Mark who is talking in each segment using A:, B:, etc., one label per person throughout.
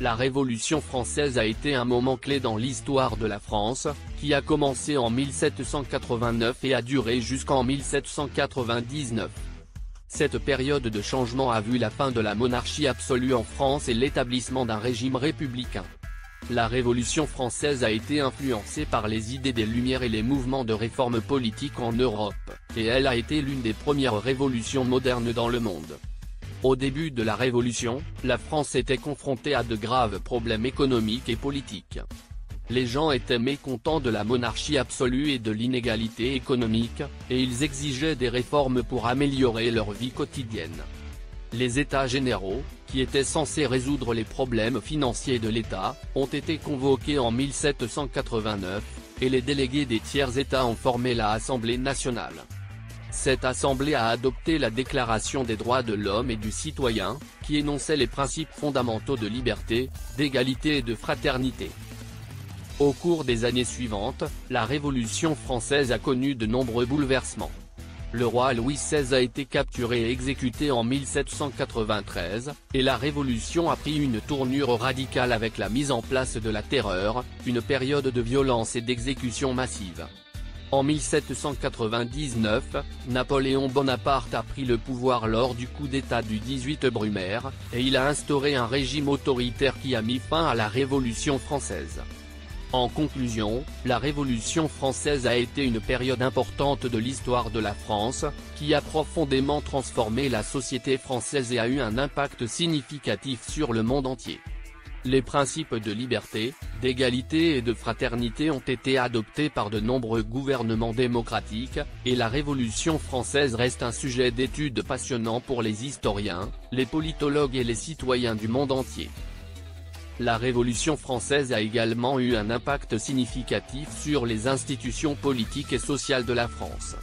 A: la Révolution française a été un moment clé dans l'histoire de la France, qui a commencé en 1789 et a duré jusqu'en 1799. Cette période de changement a vu la fin de la monarchie absolue en France et l'établissement d'un régime républicain. La Révolution française a été influencée par les idées des Lumières et les mouvements de réforme politique en Europe, et elle a été l'une des premières révolutions modernes dans le monde. Au début de la Révolution, la France était confrontée à de graves problèmes économiques et politiques. Les gens étaient mécontents de la monarchie absolue et de l'inégalité économique, et ils exigeaient des réformes pour améliorer leur vie quotidienne. Les États généraux, qui étaient censés résoudre les problèmes financiers de l'État, ont été convoqués en 1789, et les délégués des tiers États ont formé la Assemblée nationale. Cette assemblée a adopté la Déclaration des droits de l'homme et du citoyen, qui énonçait les principes fondamentaux de liberté, d'égalité et de fraternité. Au cours des années suivantes, la Révolution française a connu de nombreux bouleversements. Le roi Louis XVI a été capturé et exécuté en 1793, et la Révolution a pris une tournure radicale avec la mise en place de la Terreur, une période de violence et d'exécution massive. En 1799, Napoléon Bonaparte a pris le pouvoir lors du coup d'État du 18 Brumaire, et il a instauré un régime autoritaire qui a mis fin à la Révolution française. En conclusion, la Révolution française a été une période importante de l'histoire de la France, qui a profondément transformé la société française et a eu un impact significatif sur le monde entier. Les principes de liberté, d'égalité et de fraternité ont été adoptés par de nombreux gouvernements démocratiques, et la Révolution française reste un sujet d'étude passionnant pour les historiens, les politologues et les citoyens du monde entier. La Révolution française a également eu un impact significatif sur les institutions politiques et sociales de la France.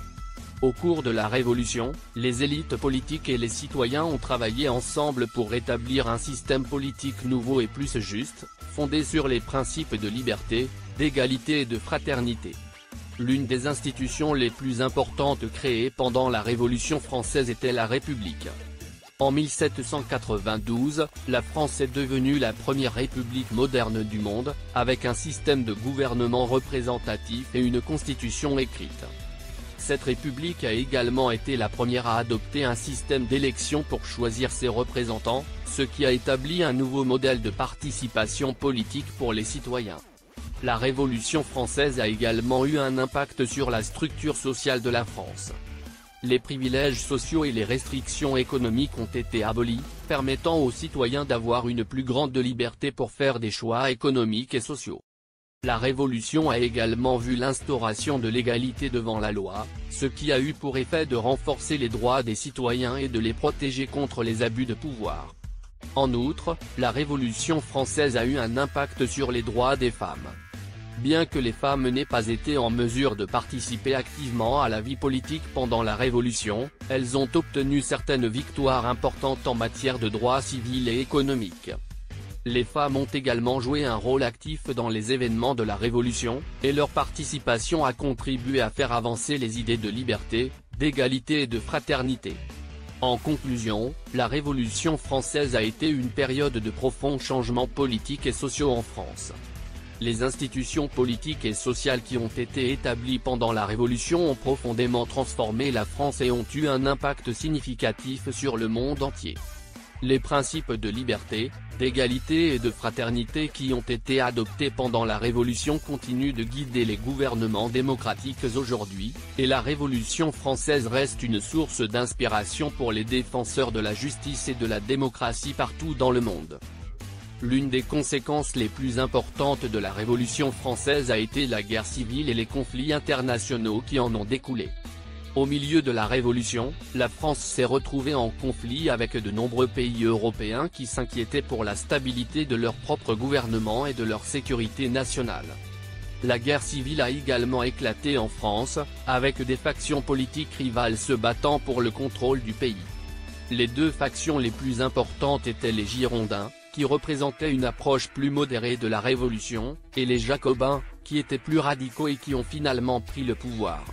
A: Au cours de la Révolution, les élites politiques et les citoyens ont travaillé ensemble pour rétablir un système politique nouveau et plus juste, fondé sur les principes de liberté, d'égalité et de fraternité. L'une des institutions les plus importantes créées pendant la Révolution française était la République. En 1792, la France est devenue la première république moderne du monde, avec un système de gouvernement représentatif et une constitution écrite. Cette république a également été la première à adopter un système d'élection pour choisir ses représentants, ce qui a établi un nouveau modèle de participation politique pour les citoyens. La Révolution française a également eu un impact sur la structure sociale de la France. Les privilèges sociaux et les restrictions économiques ont été abolis, permettant aux citoyens d'avoir une plus grande liberté pour faire des choix économiques et sociaux. La Révolution a également vu l'instauration de l'égalité devant la loi, ce qui a eu pour effet de renforcer les droits des citoyens et de les protéger contre les abus de pouvoir. En outre, la Révolution française a eu un impact sur les droits des femmes. Bien que les femmes n'aient pas été en mesure de participer activement à la vie politique pendant la Révolution, elles ont obtenu certaines victoires importantes en matière de droits civils et économiques. Les femmes ont également joué un rôle actif dans les événements de la Révolution, et leur participation a contribué à faire avancer les idées de liberté, d'égalité et de fraternité. En conclusion, la Révolution française a été une période de profonds changements politiques et sociaux en France. Les institutions politiques et sociales qui ont été établies pendant la Révolution ont profondément transformé la France et ont eu un impact significatif sur le monde entier. Les principes de liberté, d'égalité et de fraternité qui ont été adoptés pendant la Révolution continuent de guider les gouvernements démocratiques aujourd'hui, et la Révolution française reste une source d'inspiration pour les défenseurs de la justice et de la démocratie partout dans le monde. L'une des conséquences les plus importantes de la Révolution française a été la guerre civile et les conflits internationaux qui en ont découlé. Au milieu de la Révolution, la France s'est retrouvée en conflit avec de nombreux pays européens qui s'inquiétaient pour la stabilité de leur propre gouvernement et de leur sécurité nationale. La guerre civile a également éclaté en France, avec des factions politiques rivales se battant pour le contrôle du pays. Les deux factions les plus importantes étaient les Girondins, qui représentaient une approche plus modérée de la Révolution, et les Jacobins, qui étaient plus radicaux et qui ont finalement pris le pouvoir.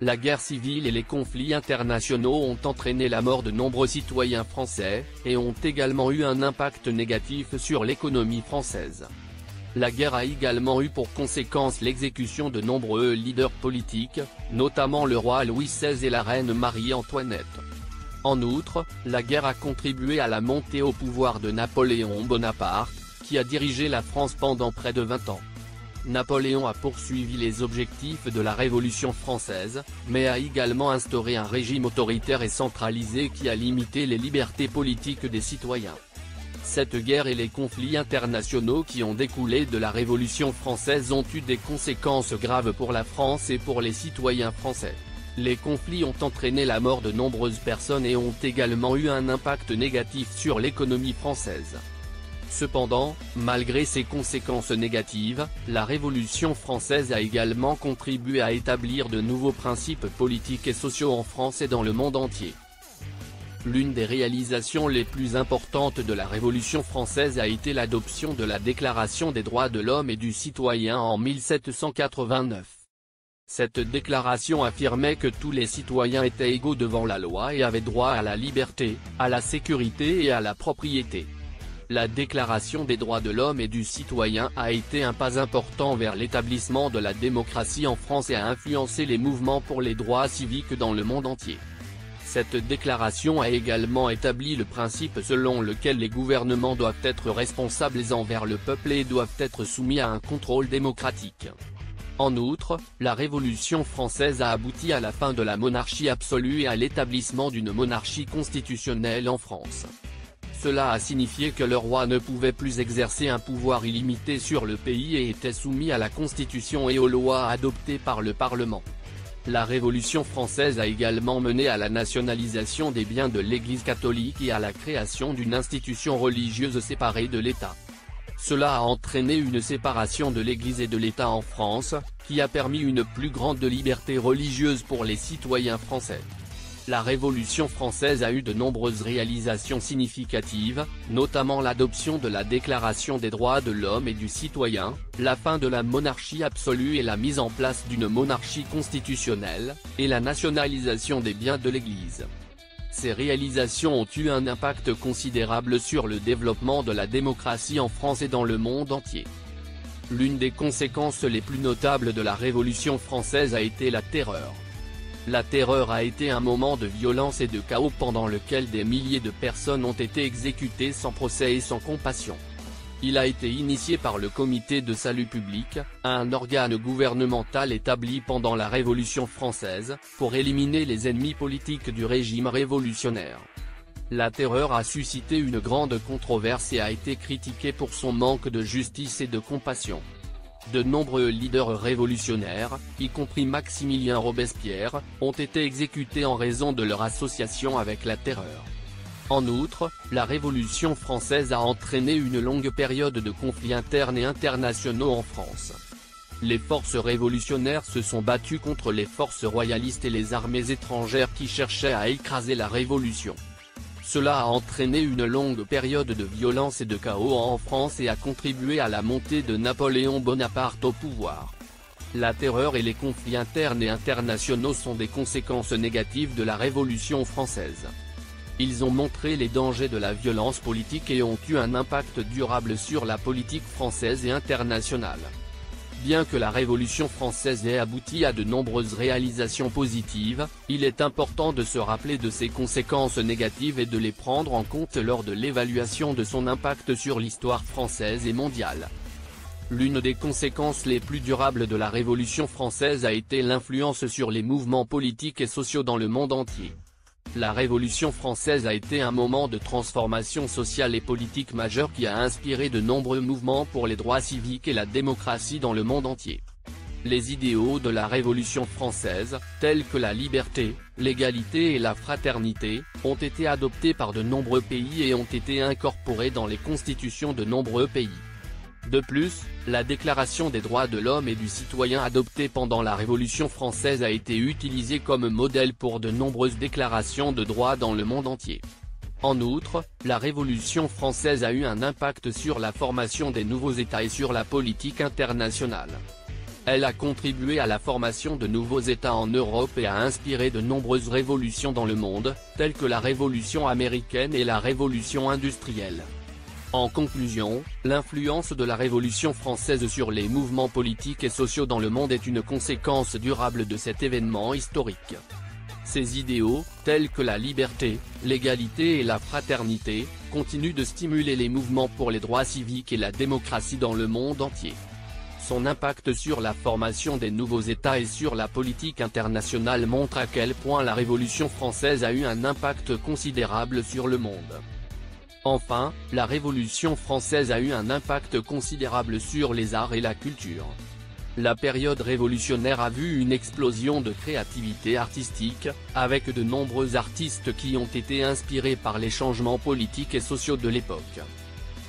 A: La guerre civile et les conflits internationaux ont entraîné la mort de nombreux citoyens français, et ont également eu un impact négatif sur l'économie française. La guerre a également eu pour conséquence l'exécution de nombreux leaders politiques, notamment le roi Louis XVI et la reine Marie-Antoinette. En outre, la guerre a contribué à la montée au pouvoir de Napoléon Bonaparte, qui a dirigé la France pendant près de 20 ans. Napoléon a poursuivi les objectifs de la Révolution française, mais a également instauré un régime autoritaire et centralisé qui a limité les libertés politiques des citoyens. Cette guerre et les conflits internationaux qui ont découlé de la Révolution française ont eu des conséquences graves pour la France et pour les citoyens français. Les conflits ont entraîné la mort de nombreuses personnes et ont également eu un impact négatif sur l'économie française. Cependant, malgré ces conséquences négatives, la Révolution française a également contribué à établir de nouveaux principes politiques et sociaux en France et dans le monde entier. L'une des réalisations les plus importantes de la Révolution française a été l'adoption de la Déclaration des droits de l'homme et du citoyen en 1789. Cette déclaration affirmait que tous les citoyens étaient égaux devant la loi et avaient droit à la liberté, à la sécurité et à la propriété. La Déclaration des droits de l'homme et du citoyen a été un pas important vers l'établissement de la démocratie en France et a influencé les mouvements pour les droits civiques dans le monde entier. Cette déclaration a également établi le principe selon lequel les gouvernements doivent être responsables envers le peuple et doivent être soumis à un contrôle démocratique. En outre, la Révolution française a abouti à la fin de la monarchie absolue et à l'établissement d'une monarchie constitutionnelle en France. Cela a signifié que le roi ne pouvait plus exercer un pouvoir illimité sur le pays et était soumis à la Constitution et aux lois adoptées par le Parlement. La Révolution française a également mené à la nationalisation des biens de l'Église catholique et à la création d'une institution religieuse séparée de l'État. Cela a entraîné une séparation de l'Église et de l'État en France, qui a permis une plus grande liberté religieuse pour les citoyens français. La Révolution française a eu de nombreuses réalisations significatives, notamment l'adoption de la Déclaration des droits de l'homme et du citoyen, la fin de la monarchie absolue et la mise en place d'une monarchie constitutionnelle, et la nationalisation des biens de l'Église. Ces réalisations ont eu un impact considérable sur le développement de la démocratie en France et dans le monde entier. L'une des conséquences les plus notables de la Révolution française a été la terreur. La terreur a été un moment de violence et de chaos pendant lequel des milliers de personnes ont été exécutées sans procès et sans compassion. Il a été initié par le Comité de salut public, un organe gouvernemental établi pendant la Révolution française, pour éliminer les ennemis politiques du régime révolutionnaire. La terreur a suscité une grande controverse et a été critiquée pour son manque de justice et de compassion. De nombreux leaders révolutionnaires, y compris Maximilien Robespierre, ont été exécutés en raison de leur association avec la terreur. En outre, la Révolution française a entraîné une longue période de conflits internes et internationaux en France. Les forces révolutionnaires se sont battues contre les forces royalistes et les armées étrangères qui cherchaient à écraser la Révolution. Cela a entraîné une longue période de violence et de chaos en France et a contribué à la montée de Napoléon Bonaparte au pouvoir. La terreur et les conflits internes et internationaux sont des conséquences négatives de la Révolution française. Ils ont montré les dangers de la violence politique et ont eu un impact durable sur la politique française et internationale. Bien que la Révolution française ait abouti à de nombreuses réalisations positives, il est important de se rappeler de ses conséquences négatives et de les prendre en compte lors de l'évaluation de son impact sur l'histoire française et mondiale. L'une des conséquences les plus durables de la Révolution française a été l'influence sur les mouvements politiques et sociaux dans le monde entier. La Révolution française a été un moment de transformation sociale et politique majeure qui a inspiré de nombreux mouvements pour les droits civiques et la démocratie dans le monde entier. Les idéaux de la Révolution française, tels que la liberté, l'égalité et la fraternité, ont été adoptés par de nombreux pays et ont été incorporés dans les constitutions de nombreux pays. De plus, la Déclaration des droits de l'homme et du citoyen adoptée pendant la Révolution française a été utilisée comme modèle pour de nombreuses déclarations de droits dans le monde entier. En outre, la Révolution française a eu un impact sur la formation des nouveaux États et sur la politique internationale. Elle a contribué à la formation de nouveaux États en Europe et a inspiré de nombreuses révolutions dans le monde, telles que la Révolution américaine et la Révolution industrielle. En conclusion, l'influence de la Révolution française sur les mouvements politiques et sociaux dans le monde est une conséquence durable de cet événement historique. Ces idéaux, tels que la liberté, l'égalité et la fraternité, continuent de stimuler les mouvements pour les droits civiques et la démocratie dans le monde entier. Son impact sur la formation des nouveaux États et sur la politique internationale montre à quel point la Révolution française a eu un impact considérable sur le monde. Enfin, la Révolution française a eu un impact considérable sur les arts et la culture. La période révolutionnaire a vu une explosion de créativité artistique, avec de nombreux artistes qui ont été inspirés par les changements politiques et sociaux de l'époque.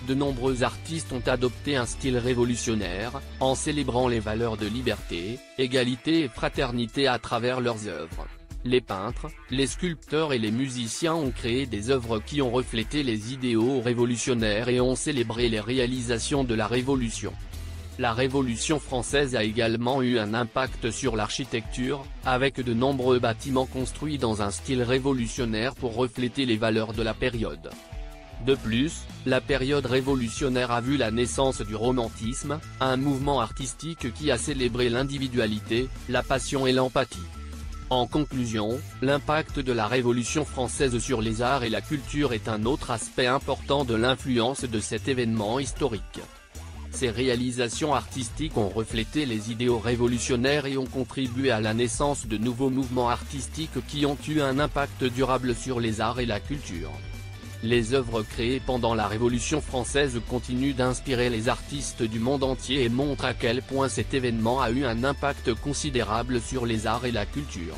A: De nombreux artistes ont adopté un style révolutionnaire, en célébrant les valeurs de liberté, égalité et fraternité à travers leurs œuvres. Les peintres, les sculpteurs et les musiciens ont créé des œuvres qui ont reflété les idéaux révolutionnaires et ont célébré les réalisations de la Révolution. La Révolution française a également eu un impact sur l'architecture, avec de nombreux bâtiments construits dans un style révolutionnaire pour refléter les valeurs de la période. De plus, la période révolutionnaire a vu la naissance du romantisme, un mouvement artistique qui a célébré l'individualité, la passion et l'empathie. En conclusion, l'impact de la Révolution française sur les arts et la culture est un autre aspect important de l'influence de cet événement historique. Ces réalisations artistiques ont reflété les idéaux révolutionnaires et ont contribué à la naissance de nouveaux mouvements artistiques qui ont eu un impact durable sur les arts et la culture. Les œuvres créées pendant la Révolution française continuent d'inspirer les artistes du monde entier et montrent à quel point cet événement a eu un impact considérable sur les arts et la culture.